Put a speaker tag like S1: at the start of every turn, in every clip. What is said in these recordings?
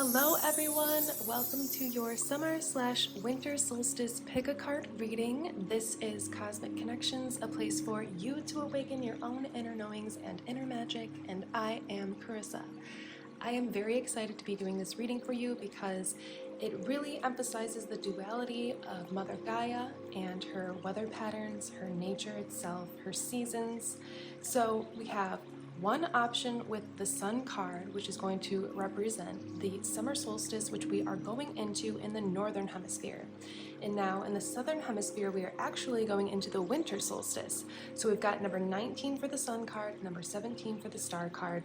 S1: Hello everyone, welcome to your summer/winter solstice pick-a-card reading. This is Cosmic Connections, a place for you to awaken your own inner knowings and inner magic, and I am Teresa. I am very excited to be doing this reading for you because it really emphasizes the duality of Mother Gaia and her weather patterns, her nature itself, her seasons. So we have one option with the Sun card, which is going to represent the summer solstice, which we are going into in the northern hemisphere. And now in the southern hemisphere, we are actually going into the winter solstice. So we've got number 19 for the Sun card, number 17 for the Star card.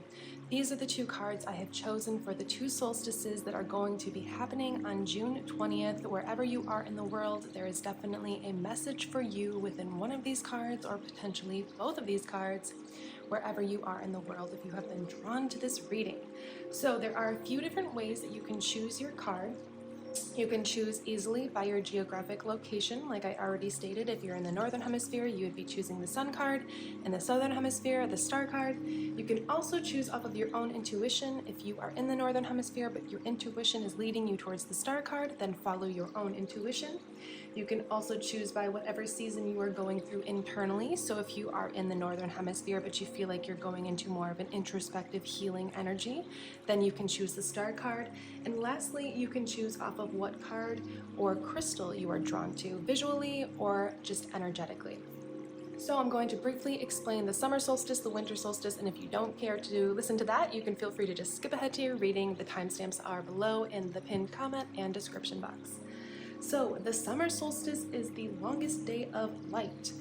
S1: These are the two cards I have chosen for the two solstices that are going to be happening on June 20th. Wherever you are in the world, there is definitely a message for you within one of these cards, or potentially both of these cards, wherever you are in the world if you have been drawn to this reading. So there are a few different ways that you can choose your card. You can choose easily by your geographic location, like I already stated. If you're in the northern hemisphere, you would be choosing the Sun card. In the southern hemisphere, the Star card. You can also choose off of your own intuition. If you are in the northern hemisphere, but your intuition is leading you towards the Star card, then follow your own intuition. You can also choose by whatever season you are going through internally. So if you are in the northern hemisphere, but you feel like you're going into more of an introspective healing energy, then you can choose the Star card. And lastly, you can choose off of what card or crystal you are drawn to, visually or just energetically. So I'm going to briefly explain the summer solstice, the winter solstice, and if you don't care to listen to that, you can feel free to just skip ahead to your reading. The timestamps are below in the pinned comment and description box. So the summer solstice is the longest day of light,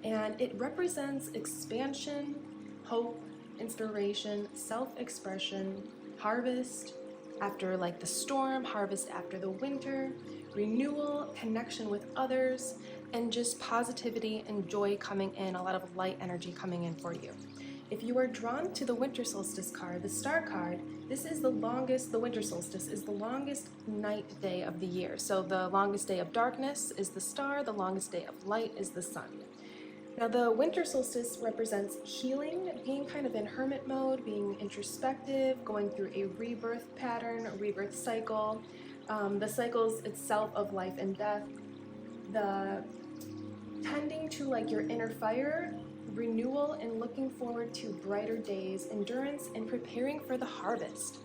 S1: and it represents expansion, hope, inspiration, self-expression, harvest after like the storm, harvest after the winter, renewal, connection with others, and just positivity and joy coming in, a lot of light energy coming in for you. If you are drawn to the winter solstice card, the Star card, this is the longest, the winter solstice is the longest night day of the year. So the longest day of darkness is the star, the longest day of light is the sun. Now the winter solstice represents healing, being kind of in hermit mode, being introspective, going through a rebirth pattern, a rebirth cycle, the cycles itself of life and death, the tending to like your inner fire, renewal and looking forward to brighter days, endurance, and preparing for the harvest.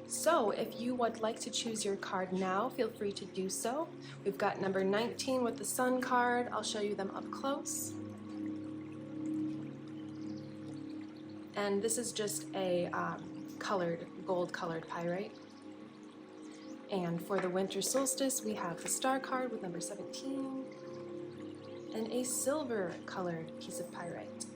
S1: So if you would like to choose your card now, feel free to do so. We've got number 19 with the Sun card. I'll show you them up close. And this is just a gold colored pyrite. And for the winter solstice, we have the Star card with number 17. And a silver colored piece of pyrite.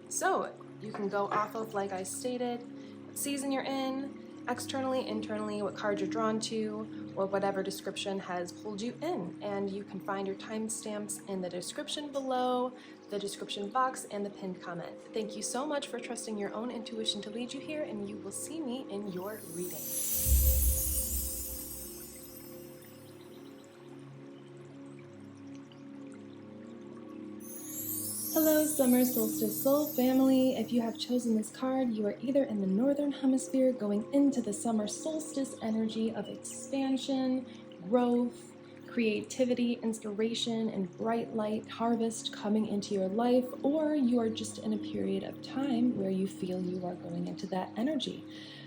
S1: So you can go off of, like I stated, what season you're in, externally, internally, what card you're drawn to, or whatever description has pulled you in. And you can find your timestamps in the description below, the description box, and the pinned comment. Thank you so much for trusting your own intuition to lead you here, and you will see me in your reading. Hello Summer Solstice Soul family. If you have chosen this card, you are either in the northern hemisphere going into the summer solstice energy of expansion, growth, creativity, inspiration, and bright light harvest coming into your life, or you are just in a period of time where you feel you are going into that energy.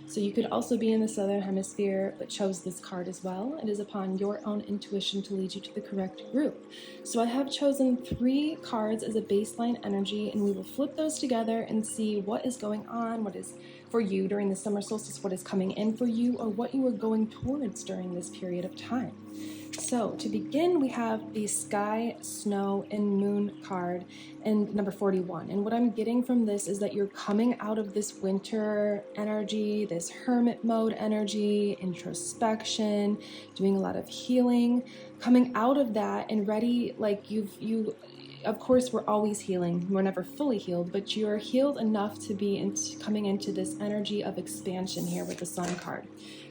S1: So you could also be in the southern hemisphere but chose this card as well. It is upon your own intuition to lead you to the correct group. So I have chosen 3 cards as a baseline energy, and we will flip those together and see what is going on, what is for you during the summer solstice, what is coming in for you, or what you are going towards during this period of time. So to begin, we have the Sky, Snow, and Moon card and number 41. And what I'm getting from this is that you're coming out of this winter energy, this hermit mode energy, introspection, doing a lot of healing, coming out of that and ready, like of course, we're always healing. We're never fully healed, but you're healed enough to be coming into this energy of expansion here with the Sun card.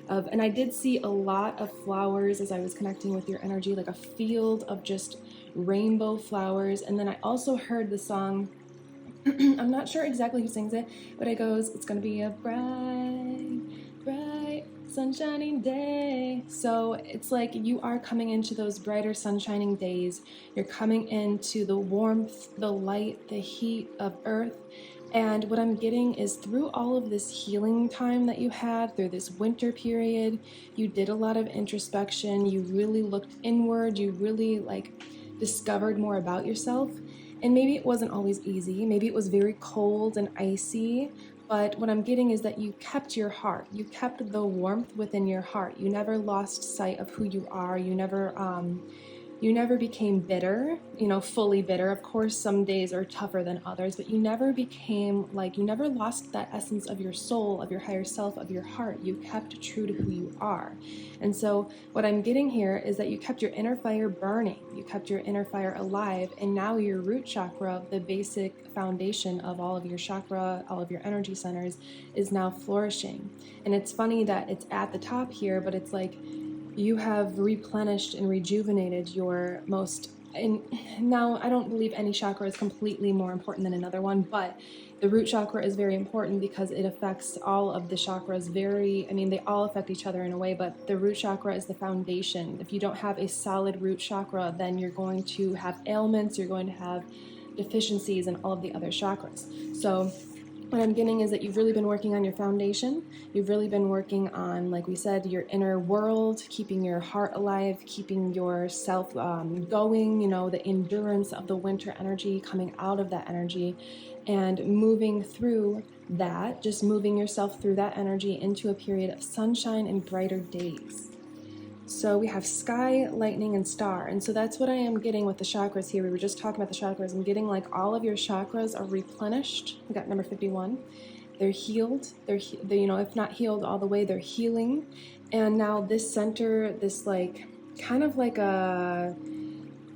S1: And I did see a lot of flowers as I was connecting with your energy, like a field of just rainbow flowers. And then I also heard the song, I'm not sure exactly who sings it, but it goes, it's going to be a bright, bright Sunshining day. So it's like you are coming into those brighter sunshining days. You're coming into the warmth, the light, the heat of earth. And what I'm getting is through all of this healing time that you had, through this winter period, you did a lot of introspection. You really looked inward. You really discovered more about yourself. And maybe it wasn't always easy. Maybe it was very cold and icy. But what I'm getting is that you kept your heart. You kept the warmth within your heart. You never lost sight of who you are. You never became bitter, fully bitter. Of course, some days are tougher than others, but you never became you never lost that essence of your soul, of your higher self, of your heart. You kept true to who you are. And so what I'm getting here is that you kept your inner fire burning. You kept your inner fire alive. And now your root chakra, the basic foundation of all of your chakra, all of your energy centers, is now flourishing. And it's funny that it's at the top here, but it's like, you have replenished and rejuvenated your most, and now I don't believe any chakra is completely more important than another one, but the root chakra is very important because it affects all of the chakras they all affect each other in a way, but the root chakra is the foundation. If you don't have a solid root chakra, then you're going to have ailments, you're going to have deficiencies in all of the other chakras. So what I'm getting is that you've really been working on your foundation. You've really been working on, like we said, your inner world, keeping your heart alive, keeping yourself going, the endurance of the winter energy, coming out of that energy and moving through that, just moving yourself through that energy into a period of sunshine and brighter days. So we have sky, lightning, and star. And so that's what I am getting with the chakras here. We were just talking about the chakras. I'm getting all of your chakras are replenished. We got number 51. They're healed. They're if not healed all the way, they're healing. And now this center, this kind of like a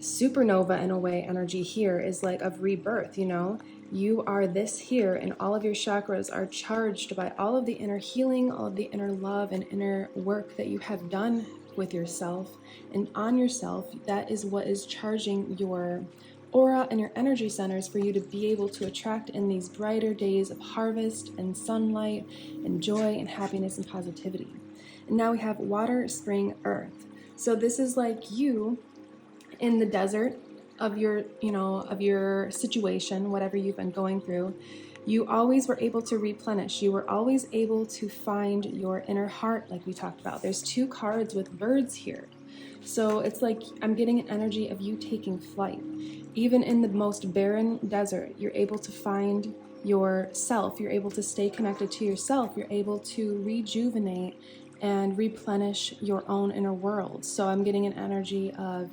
S1: supernova in a way energy here is of rebirth, You are this here, and all of your chakras are charged by all of the inner healing, all of the inner love and inner work that you have done with yourself and on yourself. That is what is charging your aura and your energy centers for you to be able to attract in these brighter days of harvest and sunlight and joy and happiness and positivity. And now we have water, spring, earth. So this is you in the desert of your situation, whatever you've been going through. You always were able to replenish. You were always able to find your inner heart, like we talked about. There's 2 cards with birds here. So it's I'm getting an energy of you taking flight. Even in the most barren desert, you're able to find yourself. You're able to stay connected to yourself. You're able to rejuvenate and replenish your own inner world. So I'm getting an energy of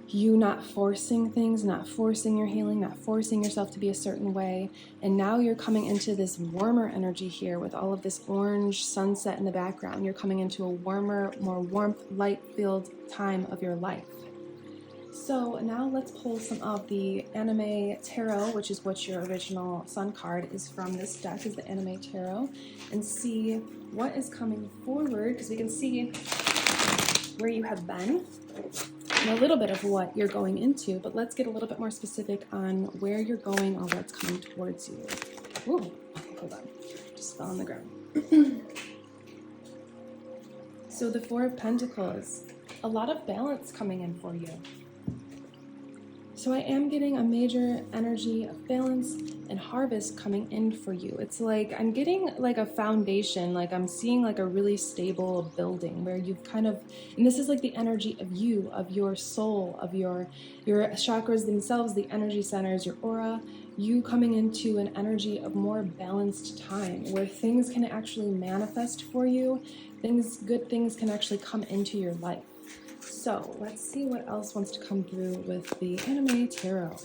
S1: you not forcing things, not forcing your healing, not forcing yourself to be a certain way. And now you're coming into this warmer energy here with all of this orange sunset in the background. You're coming into a warmer, more warmth, light-filled time of your life. So now let's pull some of the Anime Tarot, which is what your original sun card is from. This deck is the Anime Tarot, and see what is coming forward, because we can see where you have been and a little bit of what you're going into, but let's get a little bit more specific on where you're going or what's coming towards you. Ooh, okay, hold on. Just fell on the ground. So the 4 of Pentacles, a lot of balance coming in for you. So I am getting a major energy of balance and harvest coming in for you. It's I'm getting a foundation, I'm seeing a really stable building where you've kind of, and this is the energy of you, of your soul, of your chakras themselves, the energy centers, your aura, you coming into an energy of more balanced time where things can actually manifest for you, good things can actually come into your life. So let's see what else wants to come through with the Anime Tarot.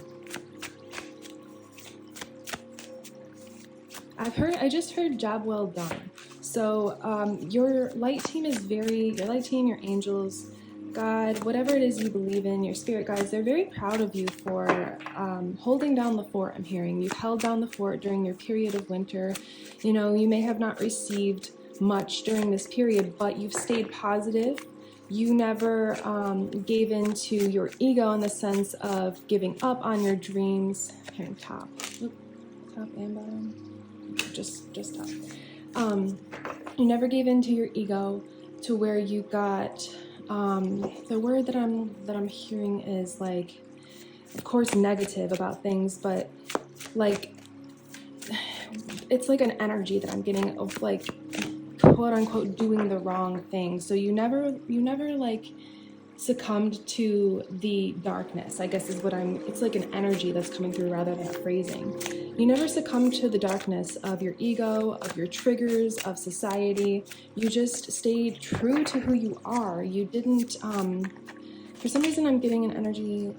S1: I just heard job well done. So your light team, your angels, God, whatever it is you believe in, your spirit guides, they're very proud of you for holding down the fort. I'm hearing you've held down the fort during your period of winter. You may have not received much during this period, but you've stayed positive. You never gave in to your ego in the sense of giving up on your dreams. Here, top and bottom. Just top. You never gave in to your ego to where you got, the word that I'm hearing is like, of course, negative about things, but like, it's like an energy that I'm getting of like, quote unquote, doing the wrong thing. So you never like succumbed to the darkness, I guess is what it's like an energy that's coming through rather than a phrasing. You never succumbed to the darkness of your ego, of your triggers, of society. You just stayed true to who you are. You didn't, for some reason I'm getting an energy,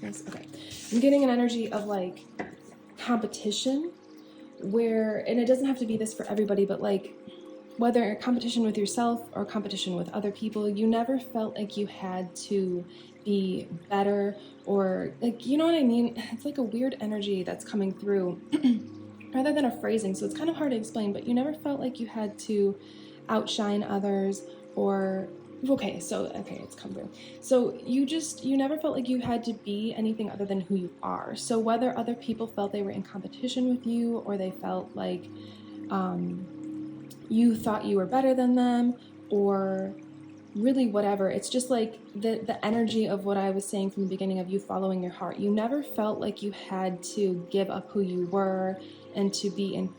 S1: okay. I'm getting an energy of like competition where, and it doesn't have to be this for everybody, but like, whether competition with yourself or competition with other people, you never felt like you had to be better or like, you know what I mean? It's like a weird energy that's coming through rather than a phrasing. So it's kind of hard to explain, but you never felt like you had to outshine others or, it's come through. So you never felt like you had to be anything other than who you are. So whether other people felt they were in competition with you or they felt like, you thought you were better than them or really whatever, it's just like the energy of what I was saying from the beginning of you following your heart. You never felt like you had to give up who you were and to be in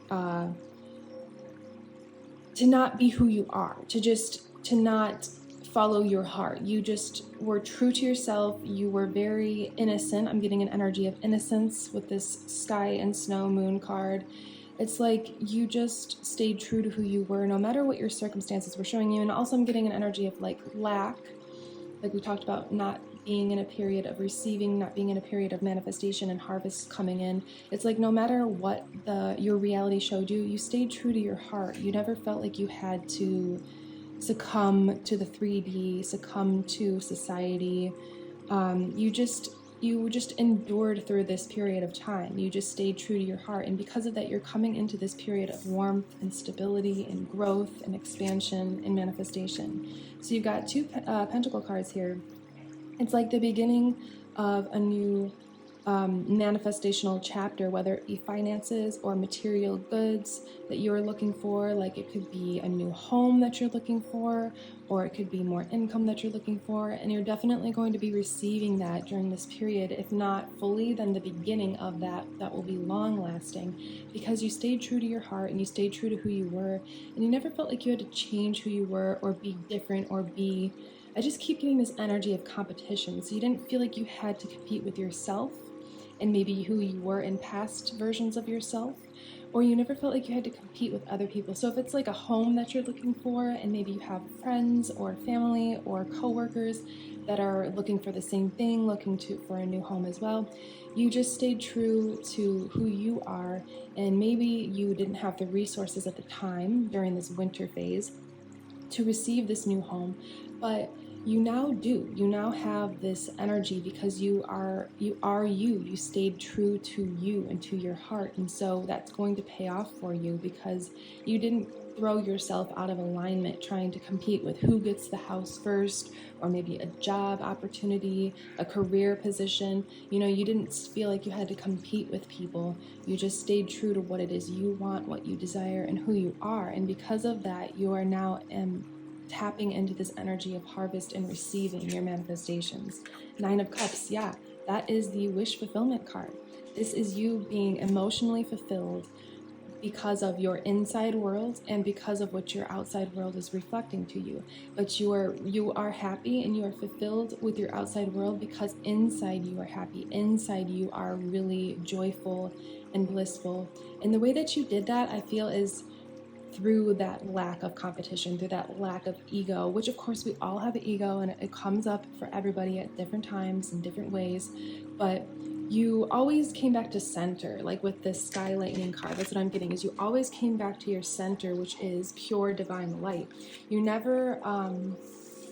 S1: to not be who you are, to not follow your heart. You just were true to yourself. You were very innocent. I'm getting an energy of innocence with this sky and snow moon card. It's like you just stayed true to who you were, no matter what your circumstances were showing you. And also I'm getting an energy of like lack, like we talked about, not being in a period of receiving, not being in a period of manifestation and harvest coming in. It's like no matter what your reality showed you, you stayed true to your heart. You never felt like you had to succumb to the 3D, succumb to society. You just endured through this period of time. You just stayed true to your heart. And because of that, you're coming into this period of warmth and stability and growth and expansion and manifestation. So you've got two pentacle cards here. It's like the beginning of a new manifestational chapter, whether it be finances or material goods that you're looking for. Like it could be a new home that you're looking for, or it could be more income that you're looking for. And you're definitely going to be receiving that during this period. If not fully, then the beginning of that will be long lasting, because you stayed true to your heart and you stayed true to who you were, and you never felt like you had to change who you were or be different or be, I just keep getting this energy of competition. So you didn't feel like you had to compete with yourself and maybe who you were in past versions of yourself, or you never felt like you had to compete with other people. So if it's like a home that you're looking for, and maybe you have friends or family or coworkers that are looking for the same thing, for a new home as well, you just stayed true to who you are, and maybe you didn't have the resources at the time during this winter phase to receive this new home, but you now do. You now have this energy because you are you. You stayed true to you and to your heart. And so that's going to pay off for you because you didn't throw yourself out of alignment trying to compete with who gets the house first, or maybe a job opportunity, a career position. You know, you didn't feel like you had to compete with people. You just stayed true to what it is you want, what you desire, and who you are. And because of that, you are now tapping into this energy of harvest and receiving your manifestations. 9 of Cups, yeah, that is the wish fulfillment card. This is you being emotionally fulfilled because of your inside world and because of what your outside world is reflecting to you. But you are happy and you are fulfilled with your outside world because inside you are happy. Inside you are really joyful and blissful. And the way that you did that, I feel, is through that lack of competition, through that lack of ego, which of course we all have an ego and it comes up for everybody at different times in different ways, but you always came back to center. Like with this Sky Lightning card, that's what I'm getting, is you always came back to your center, which is pure divine light. You never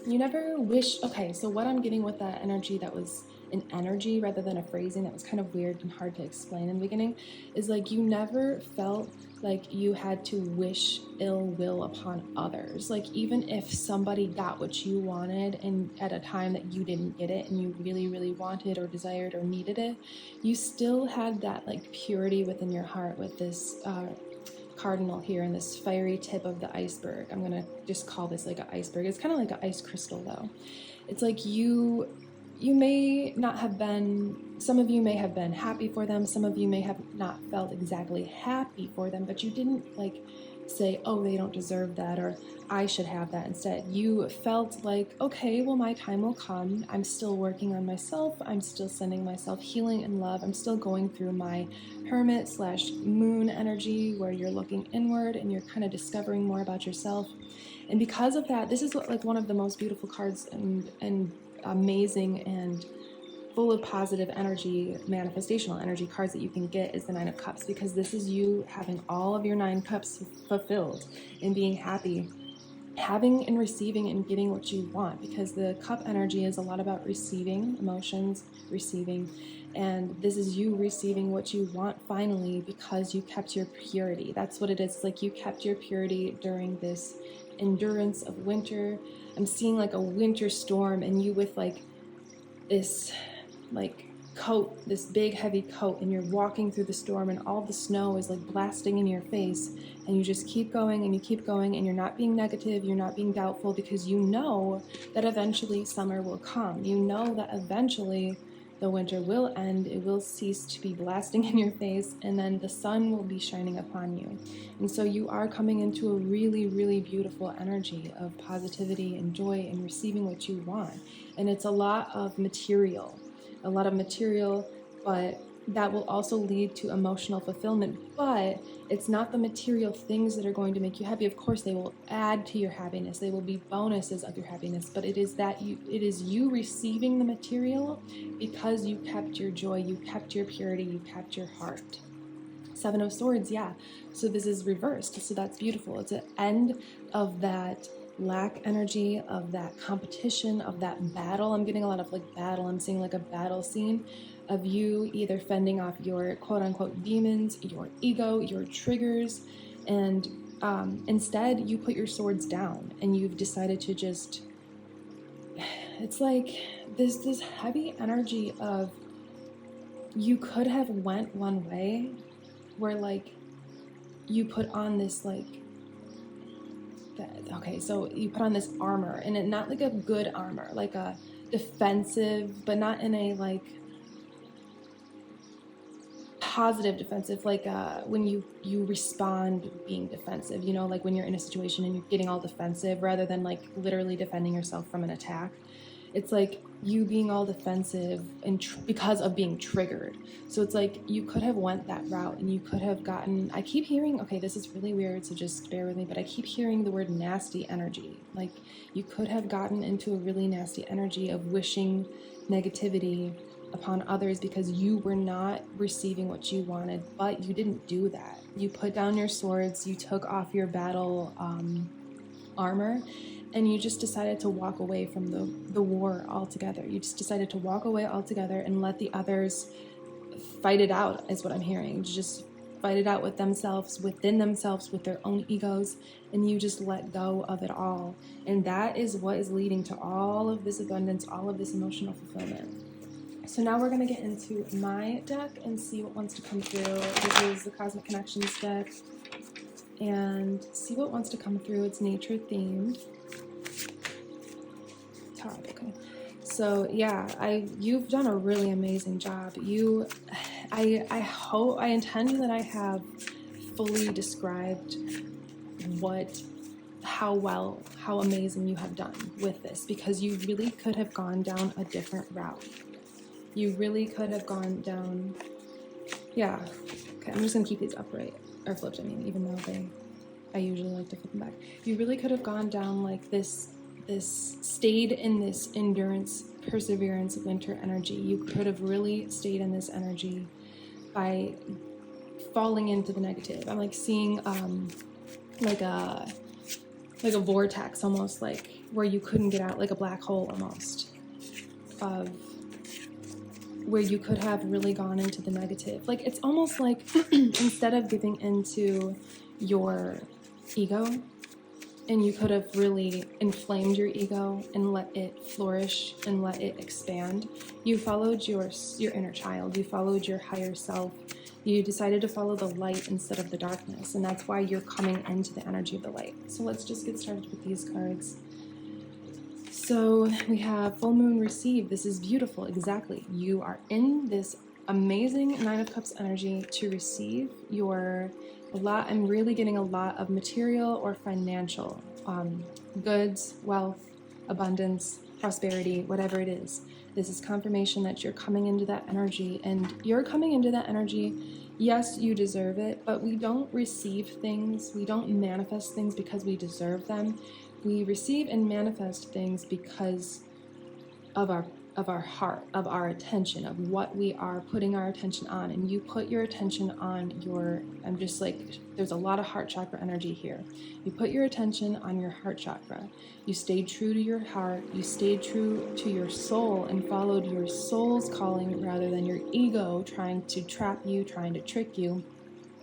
S1: wish, okay, so what I'm getting with that energy, that was an energy rather than a phrasing, that was kind of weird and hard to explain in the beginning, is like you never felt like you had to wish ill will upon others. Like even if somebody got what you wanted and at a time that you didn't get it and you really, really wanted or desired or needed it, you still had that like purity within your heart with this cardinal here and this fiery tip of the iceberg. I'm going to just call this like an iceberg. It's kind of like an ice crystal though. It's like you may not have been, some of you may have been happy for them, some of you may have not felt exactly happy for them, but you didn't like say, oh, they don't deserve that, or I should have that. Instead, you felt like, okay, well, my time will come. I'm still working on myself. I'm still sending myself healing and love. I'm still going through my hermit / moon energy where you're looking inward and you're kind of discovering more about yourself. And because of that, this is like one of the most beautiful cards and amazing and full of positive energy, manifestational energy cards that you can get is the Nine of Cups, because this is you having all of your 9 cups fulfilled and being happy, having and receiving and getting what you want, because the cup energy is a lot about receiving emotions, receiving, and this is you receiving what you want finally because you kept your purity. That's what it is. It's like you kept your purity during this endurance of winter. I'm seeing like a winter storm and you with like this like coat, this big heavy coat, and you're walking through the storm and all the snow is like blasting in your face, and you just keep going and you keep going, and you're not being negative, you're not being doubtful, because you know that eventually summer will come. You know that eventually the winter will end, it will cease to be blasting in your face, and then the sun will be shining upon you. And so you are coming into a really, really beautiful energy of positivity and joy and receiving what you want. And it's a lot of material, but that will also lead to emotional fulfillment. But it's not the material things that are going to make you happy. Of course, they will add to your happiness. They will be bonuses of your happiness. But it is you receiving the material because you kept your joy, you kept your purity, you kept your heart. 7 of Swords, yeah. So this is reversed. So that's beautiful. It's an end of that lack energy, of that competition, of that battle. I'm getting a lot of like battle. I'm seeing like a battle scene of you either fending off your quote unquote demons, your ego, your triggers, and instead you put your swords down and you've decided to just, it's like this heavy energy of you could have went one way where like you put on this like, okay, so you put on this armor, and not like a good armor, like a defensive, but not in a like positive defensive, like when you respond being defensive, you know, like when you're in a situation and you're getting all defensive rather than like literally defending yourself from an attack. It's like you being all defensive and because of being triggered. So it's like you could have went that route and you could have gotten, I keep hearing, okay, this is really weird, so just bear with me, but I keep hearing the word nasty energy. Like you could have gotten into a really nasty energy of wishing negativity upon others because you were not receiving what you wanted, but you didn't do that. You put down your swords, you took off your battle armor, and you just decided to walk away from the war altogether. You just decided to walk away altogether and let the others fight it out, is what I'm hearing. Just fight it out with themselves, within themselves, with their own egos, and you just let go of it all. And that is what is leading to all of this abundance, all of this emotional fulfillment. So now we're going to get into my deck and see what wants to come through. This is the Cosmic Connections deck. And see what wants to come through. It's nature themed. Top, okay. So yeah, you've done a really amazing job. I intend that I have fully described how amazing you have done with this, because you really could have gone down a different route. You really could have gone down, yeah. Okay, I'm just gonna keep these upright, or flipped, I mean, even though I usually like to flip them back. You really could have gone down like this stayed in this endurance, perseverance, winter energy. You could have really stayed in this energy by falling into the negative. I'm like seeing like a vortex, almost like where you couldn't get out, like a black hole almost, of where you could have really gone into the negative. Like it's almost like instead of giving into your ego, and you could have really inflamed your ego and let it flourish and let it expand, you followed your inner child, you followed your higher self, You decided to follow the light instead of the darkness, and that's why you're coming into the energy of the light. So let's just get started with these cards. So we have Full Moon Receive. This is beautiful. Exactly. You are in this amazing Nine of Cups energy to receive I'm really getting a lot of material or financial goods, wealth, abundance, prosperity, whatever it is. This is confirmation that you're coming into that energy, and you're coming into that energy. Yes, you deserve it, but we don't receive things, we don't manifest things because we deserve them. We receive and manifest things because of our heart, of our attention, of what we are putting our attention on. And you put your attention on I'm just like, there's a lot of heart chakra energy here. You put your attention on your heart chakra. You stayed true to your heart. You stayed true to your soul and followed your soul's calling rather than your ego trying to trap you, trying to trick you.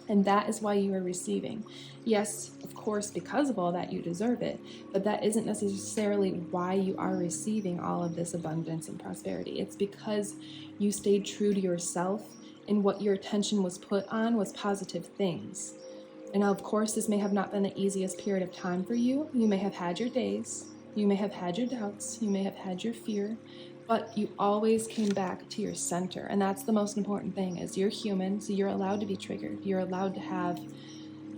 S1: And that is why you are receiving. Yes, of course, because of all that, you deserve it. But that isn't necessarily why you are receiving all of this abundance and prosperity. It's because you stayed true to yourself, and what your attention was put on was positive things. And now, of course, this may have not been the easiest period of time for you. You may have had your days. You may have had your doubts. You may have had your fear. But you always came back to your center. And that's the most important thing, is you're human, so you're allowed to be triggered. You're allowed to have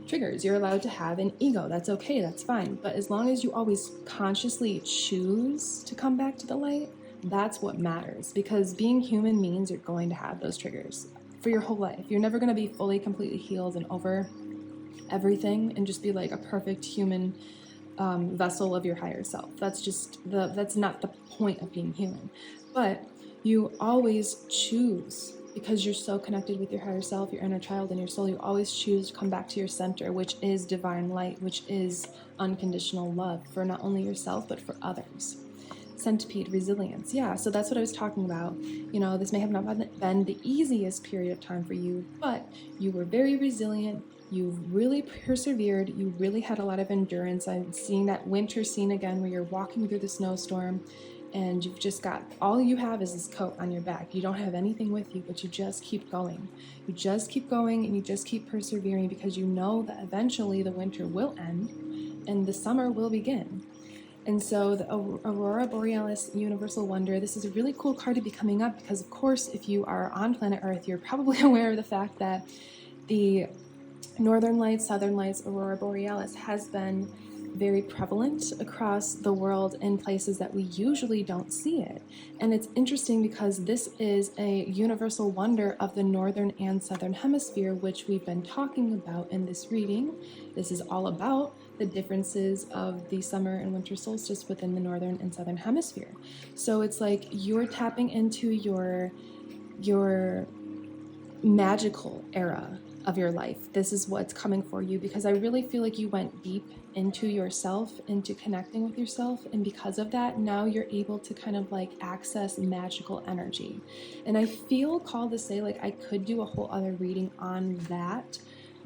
S1: triggers. You're allowed to have an ego. That's okay. That's fine. But as long as you always consciously choose to come back to the light, that's what matters. Because being human means you're going to have those triggers for your whole life. You're never going to be fully, completely healed and over everything and just be like a perfect human vessel of your higher self. That's not the point of being human. But you always choose, because you're so connected with your higher self, your inner child, and your soul, you always choose to come back to your center, which is divine light, which is unconditional love for not only yourself, but for others. Centipede, resilience. Yeah, so that's what I was talking about. This may have not been the easiest period of time for you, but you were very resilient. You've really persevered. You really had a lot of endurance. I'm seeing that winter scene again where you're walking through the snowstorm and you've just got, all you have is this coat on your back. You don't have anything with you, but you just keep going. You just keep going and you just keep persevering because you know that eventually the winter will end and the summer will begin. And so the Aurora Borealis Universal Wonder, this is a really cool card to be coming up because, of course, if you are on planet Earth, you're probably aware of the fact that the Northern Lights, Southern Lights, Aurora Borealis has been very prevalent across the world in places that we usually don't see it. And it's interesting because this is a universal wonder of the Northern and Southern Hemisphere, which we've been talking about in this reading. This is all about the differences of the summer and winter solstice within the Northern and Southern Hemisphere. So it's like you're tapping into your magical era of your life. This is what's coming for you because I really feel like you went deep into yourself, into connecting with yourself, and because of that, now you're able to kind of like access magical energy. And I feel called to say, like, I could do a whole other reading on that,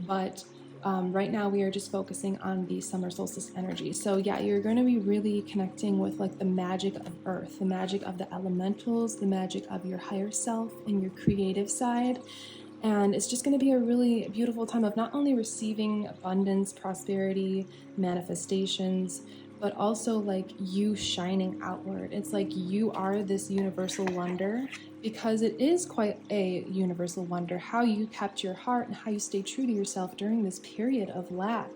S1: but right now we are just focusing on the summer solstice energy. So yeah, you're going to be really connecting with like the magic of earth, the magic of the elementals, the magic of your higher self and your creative side. And it's just going to be a really beautiful time of not only receiving abundance, prosperity, manifestations, but also like you shining outward. It's like you are this universal wonder because it is quite a universal wonder how you kept your heart and how you stay true to yourself during this period of lack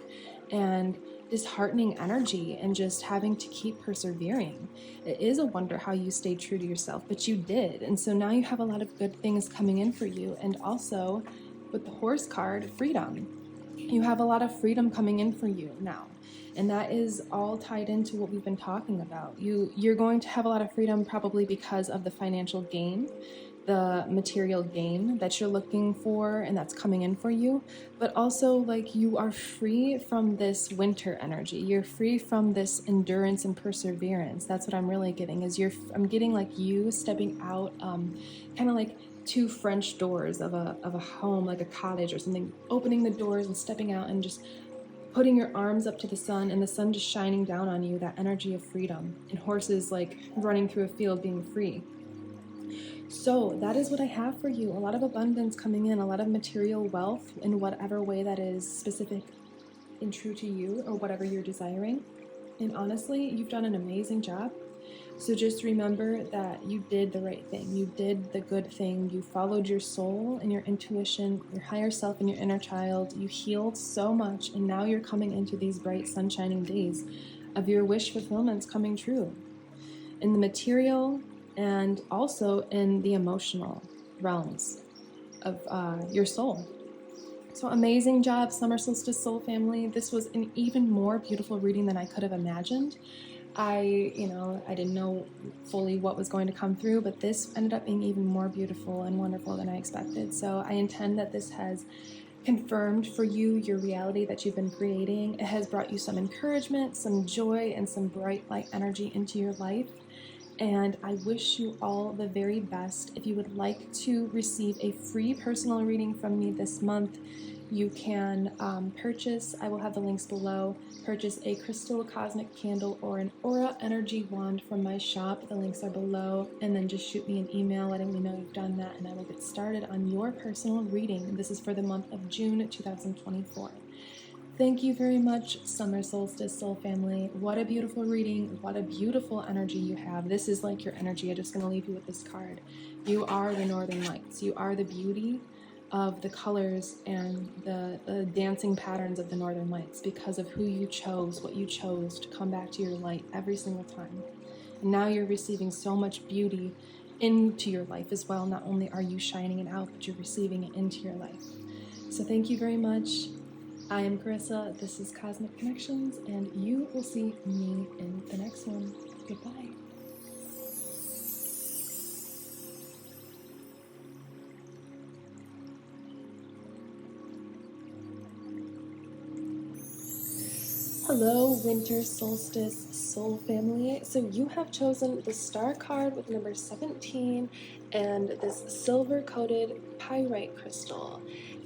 S1: and disheartening energy and just having to keep persevering. It is a wonder how you stayed true to yourself, but you did. And so now you have a lot of good things coming in for you. And also with the horse card, freedom. You have a lot of freedom coming in for you now. And that is all tied into what we've been talking about. You're going to have a lot of freedom probably because of the financial gain, the material gain that you're looking for and that's coming in for you, but also like you are free from this winter energy. You're free from this endurance and perseverance. That's what I'm really getting is I'm getting like you stepping out, kind of like two French doors of a home, like a cottage or something, opening the doors and stepping out and just putting your arms up to the sun and the sun just shining down on you, that energy of freedom, and horses like running through a field being free. So So that is what I have for you. A lot of abundance coming in, a lot of material wealth in whatever way that is specific and true to you or whatever you're desiring. And honestly, you've done an amazing job. So just remember that you did the right thing. You did the good thing. You followed your soul and your intuition, your higher self and your inner child. You healed so much, and now you're coming into these bright, sunshining days of your wish fulfillments coming true in the material and also in the emotional realms of your soul. So amazing job, Summer Solstice Soul Family. This was an even more beautiful reading than I could have imagined. I didn't know fully what was going to come through, but this ended up being even more beautiful and wonderful than I expected. So I intend that this has confirmed for you your reality that you've been creating. It has brought you some encouragement, some joy, and some bright light energy into your life. And I wish you all the very best. If you would like to receive a free personal reading from me this month, you can purchase, I will have the links below, purchase a crystal cosmic candle or an aura energy wand from my shop. The links are below. And then just shoot me an email letting me know you've done that, and I will get started on your personal reading. This is for the month of June 2024. Thank you very much, Summer Solstice Soul Family. What a beautiful reading. What a beautiful energy you have. This is like your energy. I'm just going to leave you with this card. You are the Northern Lights. You are the beauty of the colors and the dancing patterns of the Northern Lights because of who you chose, what you chose to come back to your light every single time. And now you're receiving so much beauty into your life as well. Not only are you shining it out, but you're receiving it into your life. So thank you very much. I am Carissa, this is Cosmic Connections, and you will see me in the next one. Goodbye. Hello, Winter Solstice Soul Family. So you have chosen the star card with number 17 and this silver-coated pyrite crystal.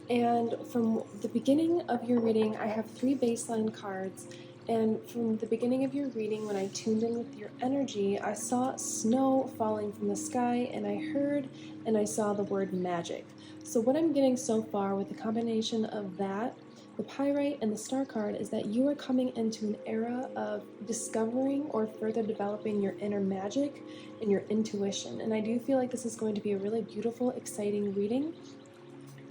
S1: And from the beginning of your reading, I have 3 baseline cards. And from the beginning of your reading, when I tuned in with your energy, I saw snow falling from the sky, and I heard and I saw the word magic. So what I'm getting so far with the combination of that, the pyrite, and the star card is that you are coming into an era of discovering or further developing your inner magic and your intuition. And I do feel like this is going to be a really beautiful, exciting reading.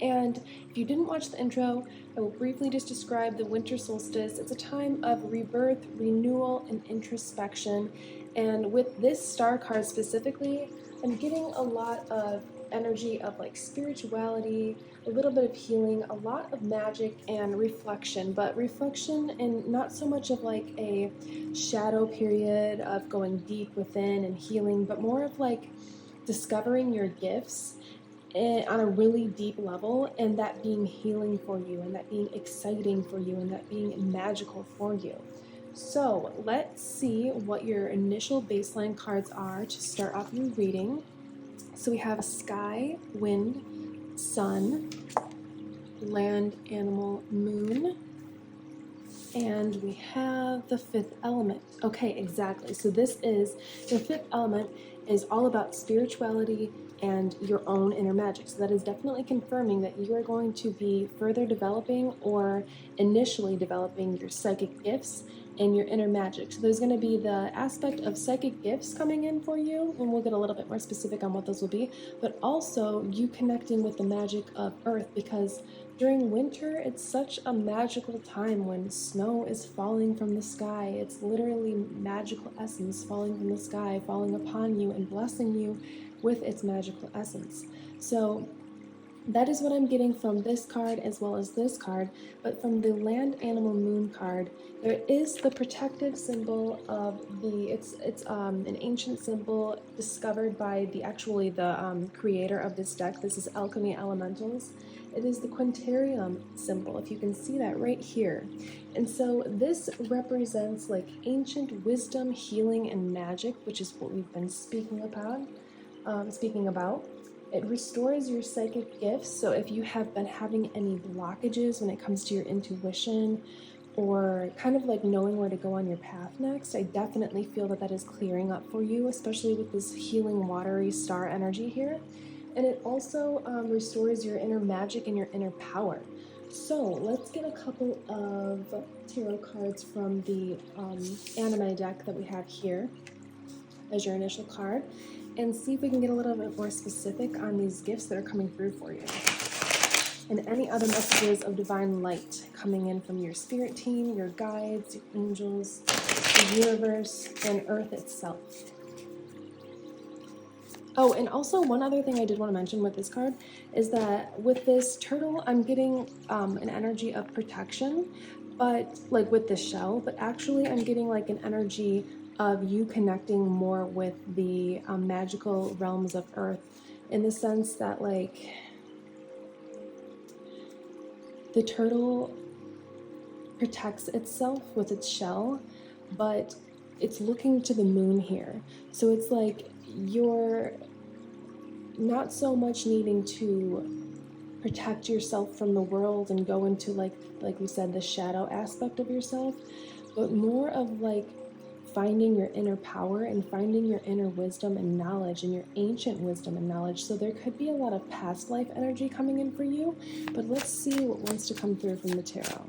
S1: And if you didn't watch the intro, I will briefly just describe the winter solstice. It's a time of rebirth, renewal, and introspection. And with this star card specifically, I'm getting a lot of energy of like spirituality, a little bit of healing, a lot of magic and reflection, but reflection and not so much of like a shadow period of going deep within and healing, but more of like discovering your gifts on a really deep level, and that being healing for you, and that being exciting for you, and that being magical for you. So let's see what your initial baseline cards are to start off your reading. So we have sky, wind, sun, land, animal, moon, and we have the 5th element. Okay, exactly. So this is, the 5th element is all about spirituality and your own inner magic. So that is definitely confirming that you are going to be further developing or initially developing your psychic gifts and your inner magic. So there's going to be the aspect of psychic gifts coming in for you, and we'll get a little bit more specific on what those will be, but also you connecting with the magic of Earth, because during winter, it's such a magical time when snow is falling from the sky. It's literally magical essence falling from the sky, falling upon you and blessing you with its magical essence. So that is what I'm getting from this card as well as this card. But from the land, animal, moon card, there is the protective symbol of it's an ancient symbol discovered by the creator of this deck. This is Alchemy Elementals. It is the Quintarium symbol, if you can see that right here. And so this represents like ancient wisdom, healing, and magic, which is what we've been speaking about. It restores your psychic gifts. So if you have been having any blockages when it comes to your intuition, or kind of like knowing where to go on your path next. I definitely feel that that is clearing up for you, especially with this healing watery star energy here. And it also restores your inner magic and your inner power. So let's get a couple of tarot cards from the anime deck that we have here as your initial card, and see if we can get a little bit more specific on these gifts that are coming through for you. And any other messages of divine light coming in from your spirit team, your guides, your angels, the universe, and Earth itself. Oh, and also one other thing I did want to mention with this card is that with this turtle, I'm getting an energy of protection, but like with the shell, but actually I'm getting like an energy of you connecting more with the magical realms of Earth, in the sense that like the turtle protects itself with its shell, but it's looking to the moon here. So it's like you're not so much needing to protect yourself from the world and go into like we said, the shadow aspect of yourself, but more of like finding your inner power and finding your inner wisdom and knowledge and your ancient wisdom and knowledge. So there could be a lot of past life energy coming in for you, but let's see what wants to come through from the tarot.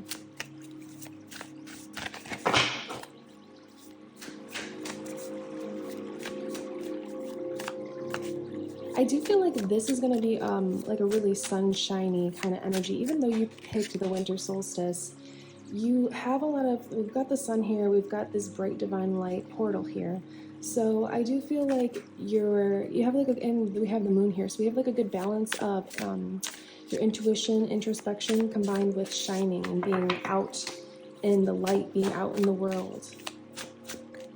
S1: I do feel like this is going to be like a really sunshiny kind of energy. Even though you picked the winter solstice, you have a lot of, we've got the sun here, we've got this bright divine light portal here. So I do feel like you have like, and we have the moon here, so we have like a good balance of your intuition, introspection, combined with shining and being out in the light, being out in the world.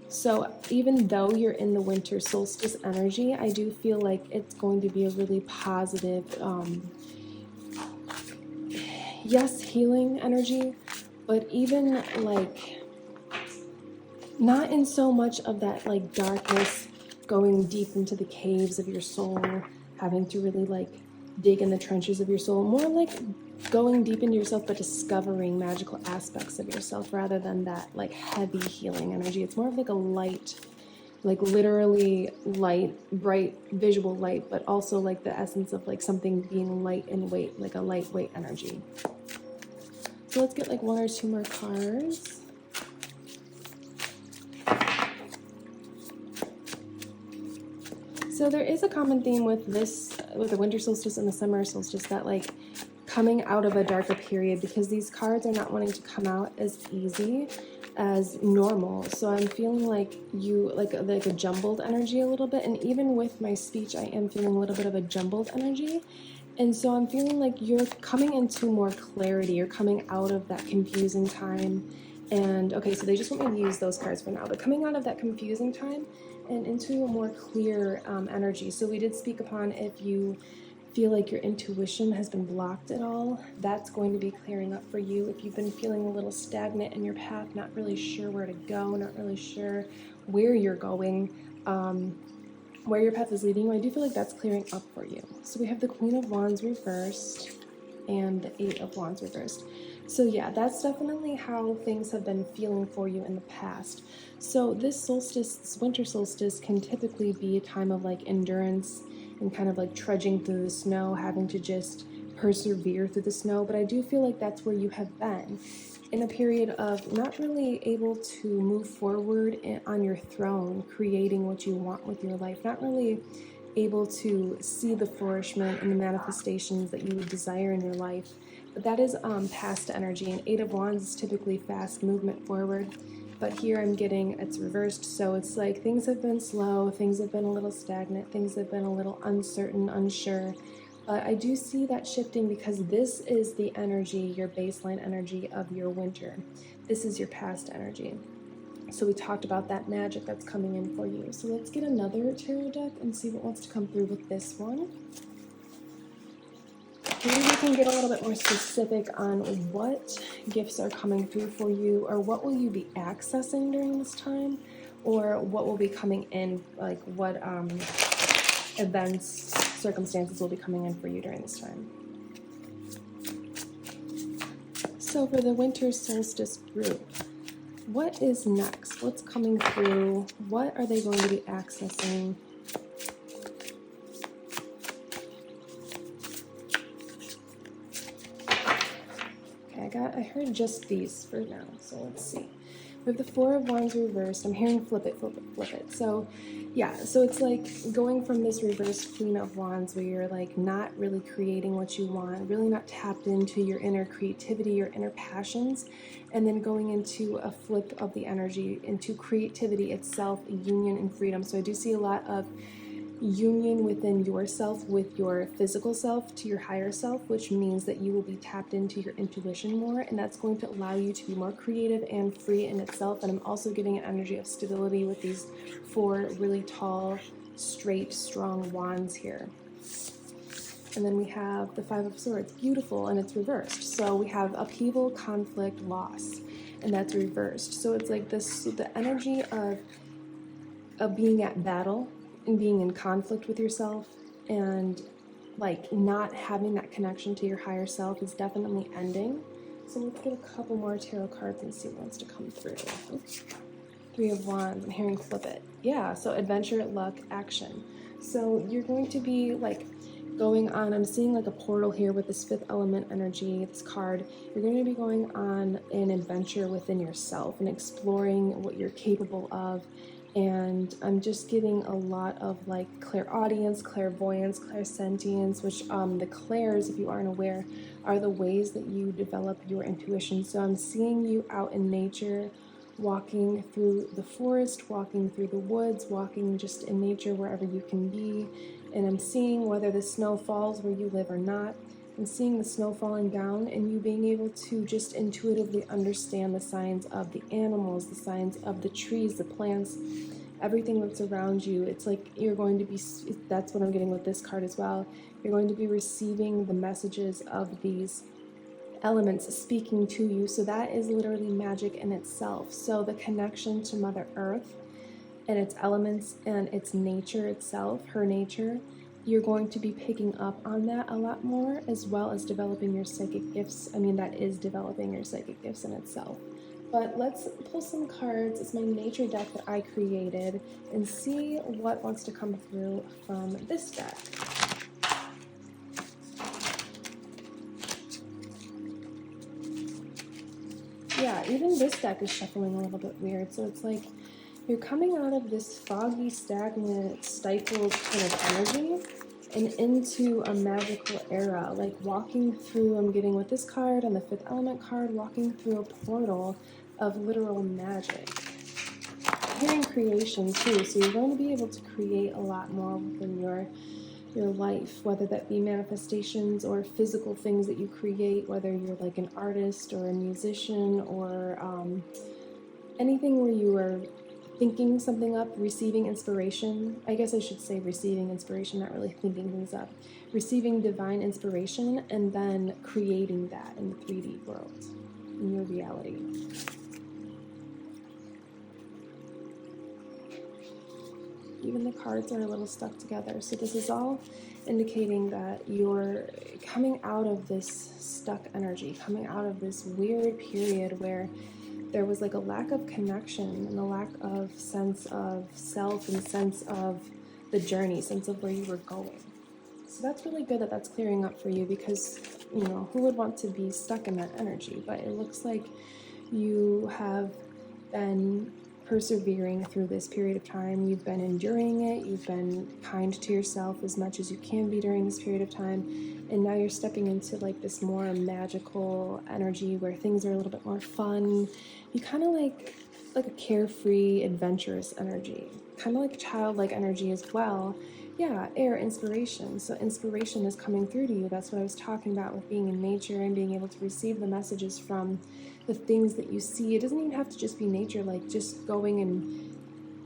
S1: So even though you're in the winter solstice energy, I do feel like it's going to be a really positive, yes, healing energy, but even like not in so much of that like darkness, going deep into the caves of your soul, having to really like dig in the trenches of your soul, more like going deep into yourself but discovering magical aspects of yourself rather than that like heavy healing energy. It's more of like a light, like literally light, bright visual light, but also like the essence of like something being light in weight, like a lightweight energy. So let's get like one or two more cards. So there is a common theme with this, with the winter solstice and the summer solstice, that like coming out of a darker period, because these cards are not wanting to come out as easy as normal. So I'm feeling like you like a jumbled energy a little bit, and even with my speech I am feeling a little bit of a jumbled energy. And so I'm feeling like you're coming into more clarity, you're coming out of that confusing time. And okay, so they just want me to use those cards for now, but coming out of that confusing time and into a more clear energy. So we did speak upon, if you feel like your intuition has been blocked at all, that's going to be clearing up for you. If you've been feeling a little stagnant in your path, not really sure where to go, not really sure where you're going, where your path is leading you, I do feel like that's clearing up for you. So we have the Queen of Wands reversed and the Eight of Wands reversed. So yeah, that's definitely how things have been feeling for you in the past. So this solstice, this winter solstice, can typically be a time of like endurance and kind of like trudging through the snow, having to just persevere through the snow. But I do feel like that's where you have been, in a period of not really able to move forward on your throne, creating what you want with your life, not really able to see the flourishment and the manifestations that you would desire in your life. But that is past energy, and Eight of Wands is typically fast movement forward. But here I'm getting it's reversed, so it's like things have been slow, things have been a little stagnant, things have been a little uncertain, unsure. But I do see that shifting, because this is the energy, your baseline energy of your winter. This is your past energy. So we talked about that magic that's coming in for you. So let's get another tarot deck and see what wants to come through with this one. Maybe we can get a little bit more specific on what gifts are coming through for you, or what will you be accessing during this time, or what will be coming in, like what events, circumstances will be coming in for you during this time. So for the winter solstice group, what is next? What's coming through? What are they going to be accessing? Okay, I heard just these for now, so let's see. We have the Four of Wands reversed. I'm hearing flip it, flip it, flip it. So yeah, so it's like going from this reversed Queen of Wands where you're like not really creating what you want, really not tapped into your inner creativity, your inner passions, and then going into a flip of the energy into creativity itself, union and freedom. So I do see a lot of union within yourself with your physical self to your higher self, which means that you will be tapped into your intuition more, and that's going to allow you to be more creative and free in itself. And I'm also getting an energy of stability with these four really tall, straight, strong wands here. And then we have the Five of Swords, beautiful, and it's reversed. So we have upheaval, conflict, loss, and that's reversed. So it's like this, the energy of being at battle and being in conflict with yourself and like not having that connection to your higher self is definitely ending. So let's get a couple more tarot cards and see what wants to come through. Oops. Three of Wands, I'm hearing flip it. Yeah, so adventure, luck, action. So you're going to be like going on, I'm seeing like a portal here with this fifth element energy, this card. You're going to be going on an adventure within yourself and exploring what you're capable of. And I'm just getting a lot of like clairaudience, clairvoyance, clairsentience, which the clairs, if you aren't aware, are the ways that you develop your intuition. So I'm seeing you out in nature, walking through the forest, walking through the woods, walking just in nature wherever you can be. And I'm seeing whether the snow falls where you live or not. I'm seeing the snow falling down and you being able to just intuitively understand the signs of the animals, the signs of the trees, the plants, everything that's around you. It's like you're going to be, that's what I'm getting with this card as well. You're going to be receiving the messages of these elements speaking to you. So that is literally magic in itself. So the connection to Mother Earth and its elements and its nature itself, her nature, you're going to be picking up on that a lot more, as well as developing your psychic gifts. I mean, that is developing your psychic gifts in itself. But let's pull some cards. It's my nature deck that I created, and see what wants to come through from this deck. Yeah, even this deck is shuffling a little bit weird. So it's like you're coming out of this foggy, stagnant, stifled kind of energy and into a magical era, like walking through, I'm getting with this card and the fifth element card, walking through a portal of literal magic. Hearing creation too, so you're going to be able to create a lot more within your life, whether that be manifestations or physical things that you create, whether you're like an artist or a musician or anything where you are thinking something up, receiving inspiration. I guess I should say receiving inspiration, not really thinking things up. Receiving divine inspiration and then creating that in the 3D world, in your reality. Even the cards are a little stuck together. So this is all indicating that you're coming out of this stuck energy, coming out of this weird period where there was like a lack of connection and a lack of sense of self and sense of the journey, sense of where you were going. So that's really good that that's clearing up for you, because, you know, who would want to be stuck in that energy? But it looks like you have been persevering through this period of time. You've been enduring it. You've been kind to yourself as much as you can be during this period of time. And now you're stepping into like this more magical energy where things are a little bit more fun. You kind of like a carefree, adventurous energy, kind of like childlike energy as well. Yeah, air, inspiration. So inspiration is coming through to you. That's what I was talking about with being in nature and being able to receive the messages from the things that you see. It doesn't even have to just be nature, like just going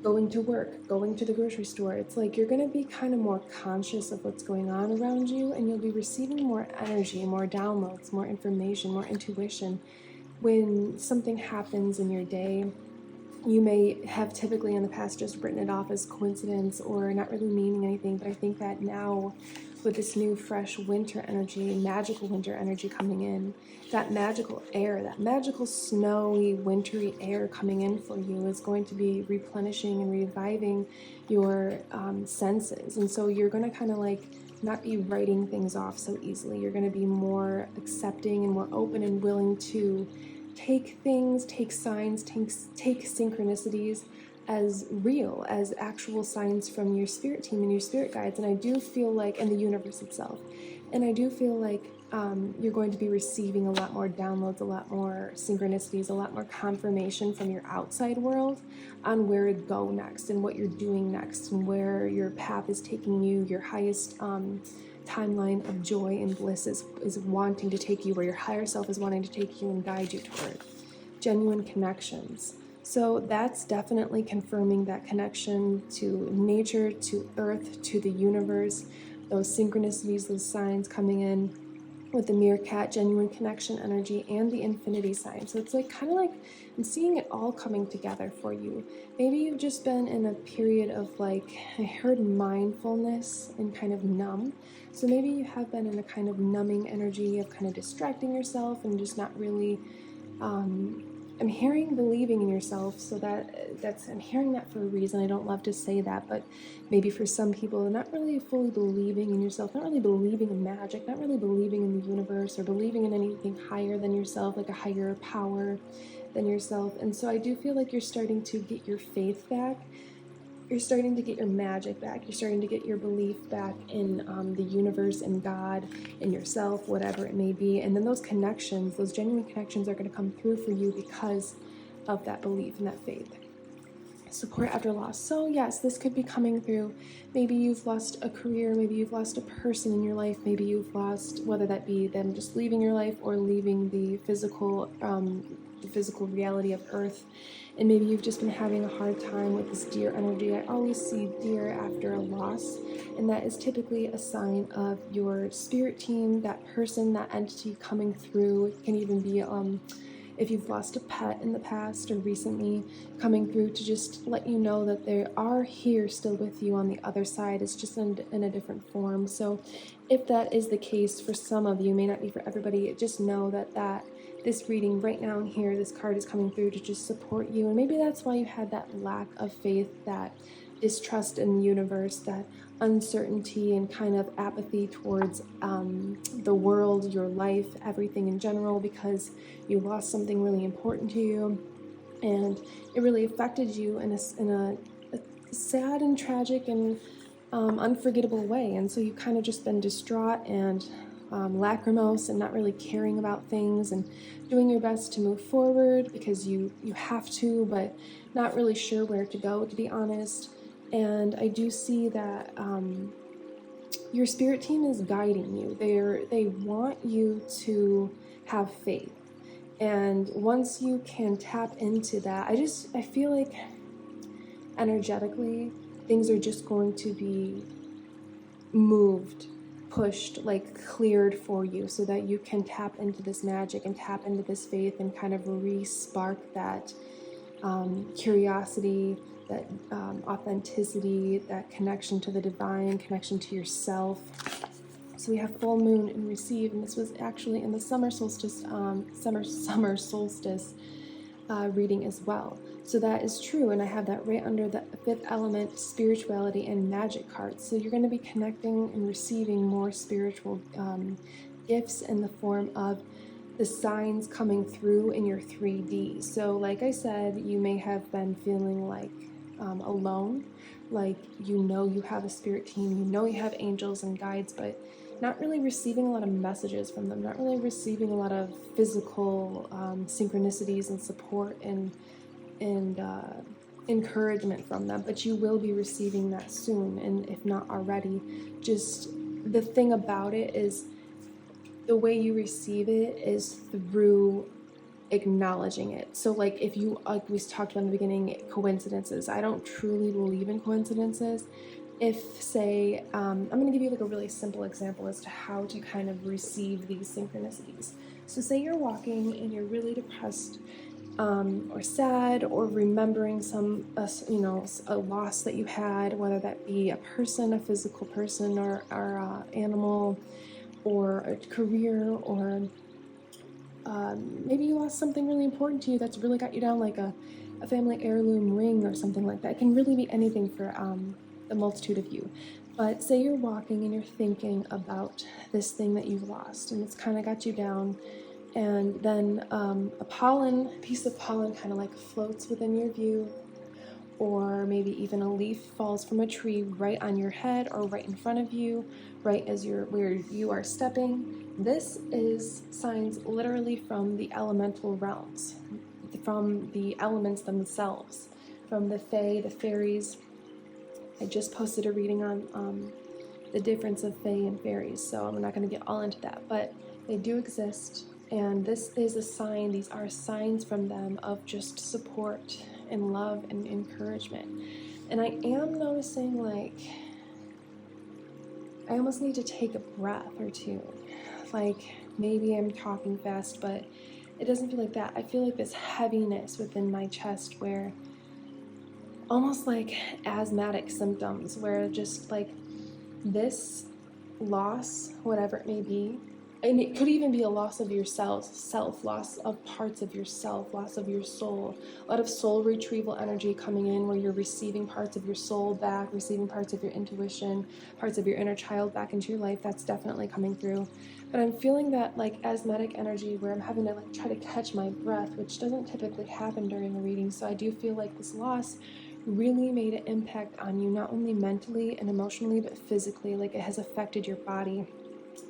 S1: to work, going to the grocery store. It's like you're going to be kind of more conscious of what's going on around you, and you'll be receiving more energy, more downloads, more information, more intuition. When something happens in your day, you may have typically in the past just written it off as coincidence or not really meaning anything, but I think that now with this new fresh winter energy, magical winter energy coming in. That magical air, that magical snowy wintry air coming in for you is going to be replenishing and reviving your senses. And so you're going to kind of like not be writing things off so easily. You're going to be more accepting and more open and willing to take things, take signs, take synchronicities as real, as actual signs from your spirit team and your spirit guides. And I do feel like, and the universe itself, and I do feel like you're going to be receiving a lot more downloads, a lot more synchronicities, a lot more confirmation from your outside world on where to go next and what you're doing next and where your path is taking you, your highest timeline of joy and bliss is wanting to take you, where your higher self is wanting to take you and guide you toward. Genuine connections. So that's definitely confirming that connection to nature, to earth, to the universe, those synchronicities, those signs coming in with the meerkat, genuine connection energy, and the infinity sign. So it's like kind of like I'm seeing it all coming together for you. Maybe you've just been in a period of like, I heard mindfulness and kind of numb. So maybe you have been in a kind of numbing energy of kind of distracting yourself and just not really I'm hearing believing in yourself, so that's I'm hearing that for a reason. I don't love to say that, but maybe for some people, not really fully believing in yourself, not really believing in magic, not really believing in the universe or believing in anything higher than yourself, like a higher power than yourself. And so I do feel like you're starting to get your faith back. You're starting to get your magic back. You're starting to get your belief back in the universe and God and yourself, whatever it may be. And then those connections, those genuine connections are going to come through for you because of that belief and that faith. Support after loss. So yes, this could be coming through. Maybe you've lost a career. Maybe you've lost a person in your life. Maybe you've lost, whether that be them just leaving your life or leaving the physical reality of Earth. And maybe you've just been having a hard time with this deer energy. I always see deer after a loss, and that is typically a sign of your spirit team, that person, that entity coming through. It can even be if you've lost a pet in the past or recently, coming through to just let you know that they are here still with you on the other side. It's just in a different form. So if that is the case for some of you, may not be for everybody, just know that this reading right now and here, this card is coming through to just support you. And maybe that's why you had that lack of faith, that distrust in the universe, that uncertainty and kind of apathy towards the world, your life, everything in general, because you lost something really important to you. And it really affected you in a sad and tragic and unforgettable way. And so you've kind of just been distraught and lachrymose and not really caring about things and doing your best to move forward because you have to, but not really sure where to go, to be honest. And I do see that your spirit team is guiding you. They want you to have faith. And once you can tap into that, I feel like energetically things are just going to be moved, pushed, like cleared for you so that you can tap into this magic and tap into this faith and kind of re-spark that curiosity, that authenticity, that connection to the divine, connection to yourself. So we have full moon and receive, and this was actually in the summer solstice reading as well. So that is true, and I have that right under the fifth element, spirituality and magic cards. So you're going to be connecting and receiving more spiritual gifts in the form of the signs coming through in your 3D. So like I said, you may have been feeling like alone, like you have a spirit team, you have angels and guides, but not really receiving a lot of messages from them, not really receiving a lot of physical synchronicities and support and encouragement from them, but you will be receiving that soon, and if not already. Just the thing about it is the way you receive it is through acknowledging it. So like if you, like we talked about in the beginning, coincidences, I don't truly believe in coincidences. If say, I'm going to give you like a really simple example as to how to kind of receive these synchronicities. So say you're walking and you're really depressed or sad, or remembering some, a loss that you had, whether that be a person, a physical person, or animal, or a career, or maybe you lost something really important to you that's really got you down, like a family heirloom ring or something like that. It can really be anything for the multitude of you. But say you're walking and you're thinking about this thing that you've lost, and it's kind of got you down, and then a piece of pollen kind of like floats within your view, or maybe even a leaf falls from a tree right on your head or right in front of you, right as where you are stepping. This is signs literally from the elemental realms, from the elements themselves, from the fae, the fairies. I just posted a reading on the difference of fae and fairies, so I'm not going to get all into that, but they do exist, and this is a sign, these are signs from them of just support and love and encouragement. And I am noticing, like, I almost need to take a breath or two. Like, maybe I'm talking fast, but it doesn't feel like that. I feel like this heaviness within my chest, where almost like asthmatic symptoms, where just like this loss, whatever it may be, and it could even be a loss of self, loss of parts of yourself, loss of your soul, a lot of soul retrieval energy coming in, where you're receiving parts of your soul back, receiving parts of your intuition, parts of your inner child back into your life. That's definitely coming through. But I'm feeling that like asthmatic energy, where I'm having to like try to catch my breath, which doesn't typically happen during a reading. So I do feel like this loss really made an impact on you, not only mentally and emotionally, but physically. Like, it has affected your body.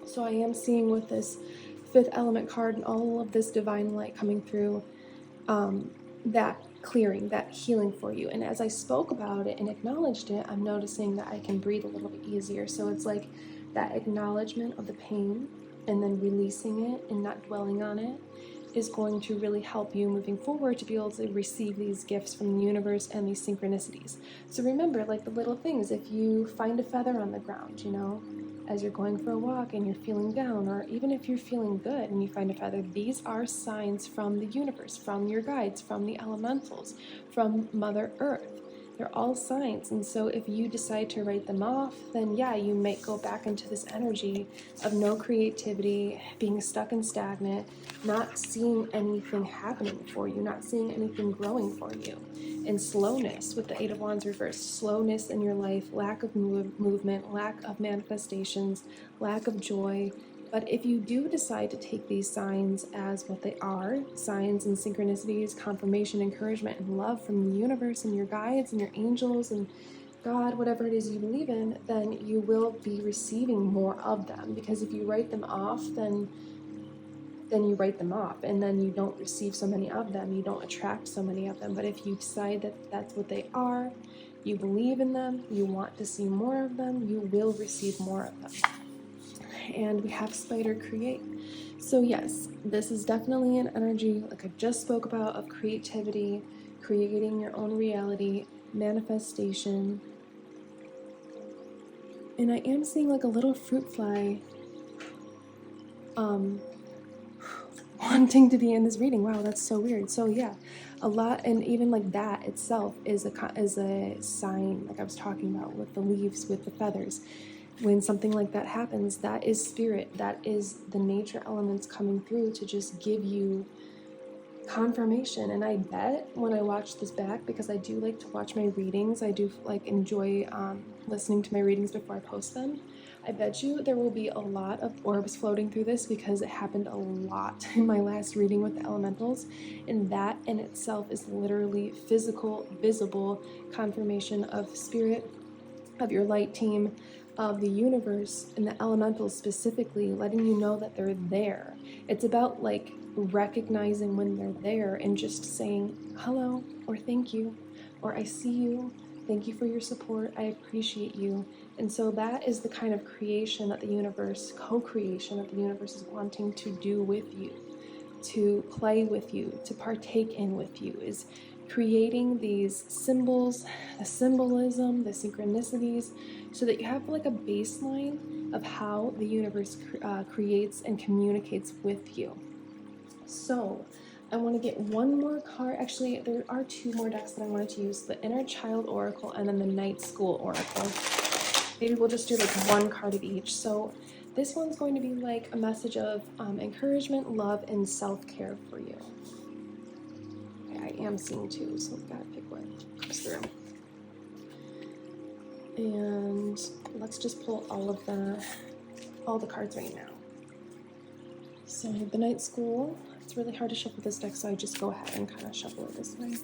S1: So I am seeing with this fifth element card and all of this divine light coming through, that clearing, that healing for you. And as I spoke about it and acknowledged it, I'm noticing that I can breathe a little bit easier. So it's like that acknowledgement of the pain and then releasing it and not dwelling on it is going to really help you moving forward to be able to receive these gifts from the universe and these synchronicities. So remember, like the little things, if you find a feather on the ground, as you're going for a walk and you're feeling down, or even if you're feeling good and you find a feather, these are signs from the universe, from your guides, from the elementals, from Mother Earth. They're all signs. And so if you decide to write them off, then yeah, you might go back into this energy of no creativity, being stuck and stagnant, not seeing anything happening for you, not seeing anything growing for you. And slowness with the Eight of Wands reversed, slowness in your life, lack of movement, lack of manifestations, lack of joy. But if you do decide to take these signs as what they are, signs and synchronicities, confirmation, encouragement, and love from the universe and your guides and your angels and God, whatever it is you believe in, then you will be receiving more of them. Because if you write them off, then you write them off, and then you don't receive so many of them, you don't attract so many of them. But if you decide that that's what they are, you believe in them, you want to see more of them, you will receive more of them. And we have Spider Create. So yes, this is definitely an energy, like I just spoke about, of creativity, creating your own reality, manifestation. And I am seeing like a little fruit fly wanting to be in this reading. Wow, that's so weird. So yeah, a lot, and even like that itself is a sign, like I was talking about with the leaves, with the feathers. When something like that happens, that is spirit, that is the nature elements coming through to just give you confirmation. And I bet when I watch this back, because I do like to watch my readings, I do like enjoy listening to my readings before I post them, I bet you there will be a lot of orbs floating through this, because it happened a lot in my last reading with the elementals, and that in itself is literally physical, visible confirmation of spirit, of your light team, of the universe, and the elementals specifically, letting you know that they're there. It's about like recognizing when they're there and just saying hello, or thank you, or I see you, thank you for your support, I appreciate you. And so that is the kind of creation that the universe, co-creation that the universe is wanting to do with you, to play with you, to partake in with you, is creating these symbols, the symbolism, the synchronicities, so that you have like a baseline of how the universe creates and communicates with you. So I want to get one more card. Actually, there are two more decks that I wanted to use. The Inner Child Oracle and then the Night School Oracle. Maybe we'll just do like one card of each. So this one's going to be like a message of encouragement, love, and self-care for you. Okay, I am seeing two, so we've got to pick what comes through. And let's just pull all the cards right now. So the Night School. It's really hard to shuffle this deck, so I just go ahead and kind of shuffle it this way.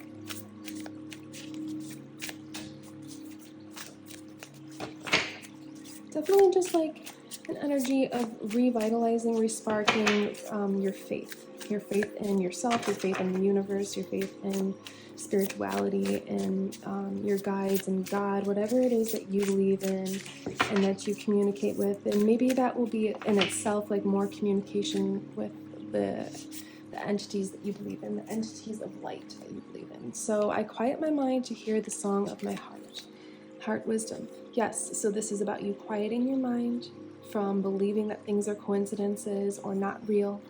S1: Definitely just like an energy of revitalizing, resparking your faith. Your faith in yourself, your faith in the universe, your faith in spirituality, and your guides and God, whatever it is that you believe in and that you communicate with. And maybe that will be in itself like more communication with the entities that you believe in, the entities of light that you believe in. So I quiet my mind to hear the song of my heart. Heart wisdom. Yes, so this is about you quieting your mind from believing that things are coincidences or not real,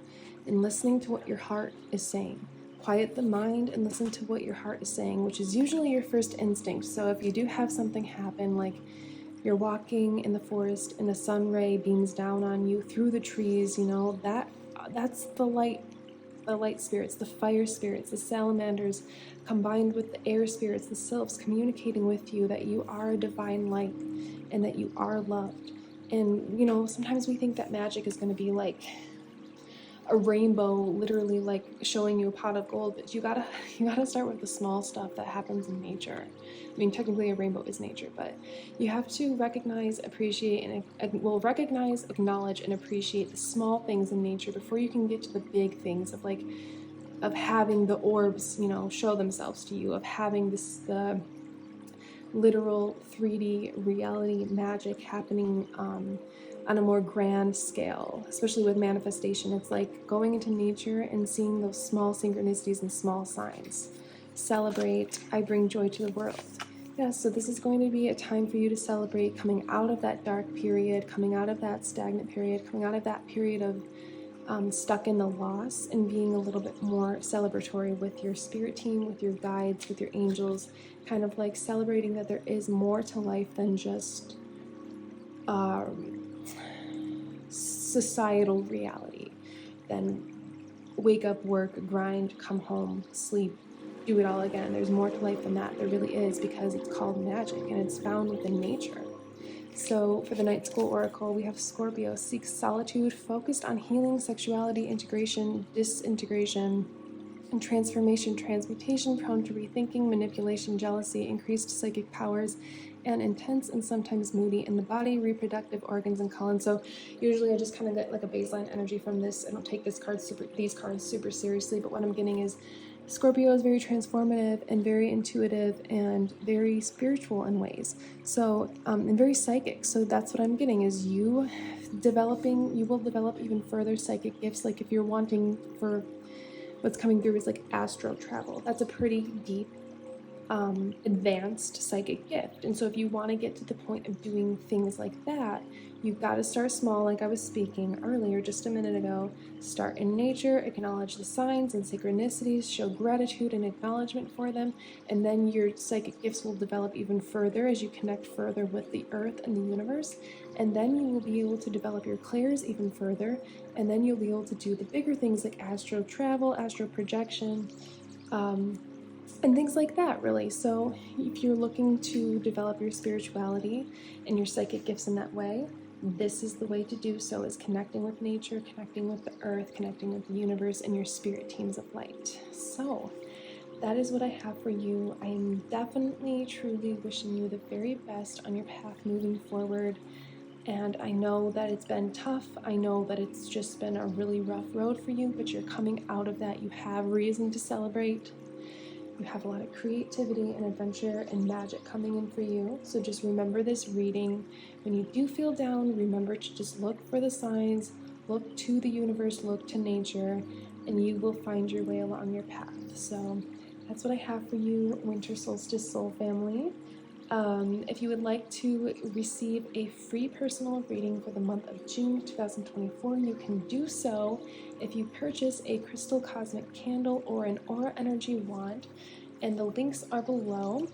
S1: and listening to what your heart is saying. Quiet the mind and listen to what your heart is saying, which is usually your first instinct. So if you do have something happen, like you're walking in the forest and a sun ray beams down on you through the trees, you know, that's the light spirits, the fire spirits, the salamanders combined with the air spirits, the sylphs communicating with you that you are a divine light and that you are loved. And, you know, sometimes we think that magic is going to be like a rainbow, literally like showing you a pot of gold, but you gotta start with the small stuff that happens in nature. I mean, technically a rainbow is nature, but you have to recognize, appreciate, and recognize, acknowledge, and appreciate the small things in nature before you can get to the big things of having the orbs, you know, show themselves to you, of having the literal 3D reality magic happening on a more grand scale, especially with manifestation. It's like going into nature and seeing those small synchronicities and small signs. Celebrate, I bring joy to the world. Yeah, so this is going to be a time for you to celebrate coming out of that dark period, coming out of that stagnant period, coming out of that period of stuck in the loss, and being a little bit more celebratory with your spirit team, with your guides, with your angels, kind of like celebrating that there is more to life than just societal reality, then wake up, work, grind, come home, sleep, do it all again. There's more to life than that. There really is, because it's called magic and it's found within nature. So for the Night School Oracle, we have Scorpio seeks solitude, focused on healing, sexuality, integration, disintegration, and transformation, transmutation, prone to rethinking, manipulation, jealousy, increased psychic powers, and intense and sometimes moody in the body, reproductive organs, and colon. So usually I just kind of get like a baseline energy from this. I don't take these cards super seriously, but what I'm getting is Scorpio is very transformative and very intuitive and very spiritual in ways. So, and very psychic. So that's what I'm getting is you will develop even further psychic gifts. Like if you're wanting for what's coming through is like astral travel. That's a pretty deep, advanced psychic gift. And so if you want to get to the point of doing things like that, you've got to start small, like I was speaking earlier just a minute ago. Start in nature, acknowledge the signs and synchronicities, show gratitude and acknowledgement for them, and then your psychic gifts will develop even further as you connect further with the earth and the universe. And then you will be able to develop your clairs even further, and then you'll be able to do the bigger things like astral travel, astral projection, and things like that, really. So if you're looking to develop your spirituality and your psychic gifts in that way, this is the way to do so, is connecting with nature, connecting with the earth, connecting with the universe, and your spirit teams of light. So that is what I have for you. I am definitely, truly wishing you the very best on your path moving forward. And I know that it's been tough. I know that it's just been a really rough road for you, but you're coming out of that. You have reason to celebrate. You have a lot of creativity and adventure and magic coming in for you. So just remember this reading. When you do feel down, remember to just look for the signs, look to the universe, look to nature, and you will find your way along your path. So that's what I have for you, Winter Solstice Soul Family. If you would like to receive a free personal reading for the month of June 2024, you can do so if you purchase a crystal cosmic candle or an aura energy wand, and the links are below.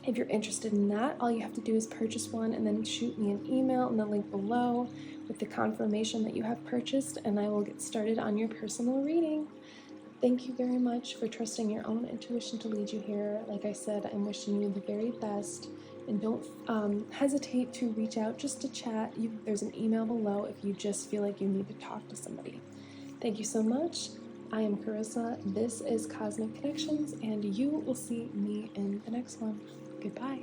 S1: If you're interested in that, all you have to do is purchase one and then shoot me an email in the link below with the confirmation that you have purchased, and I will get started on your personal reading. Thank you very much for trusting your own intuition to lead you here. Like I said, I'm wishing you the very best, and don't hesitate to reach out just to chat. There's an email below if you just feel like you need to talk to somebody. Thank you so much. I am Teresa. This is Cosmic Connections, and you will see me in the next one. Goodbye.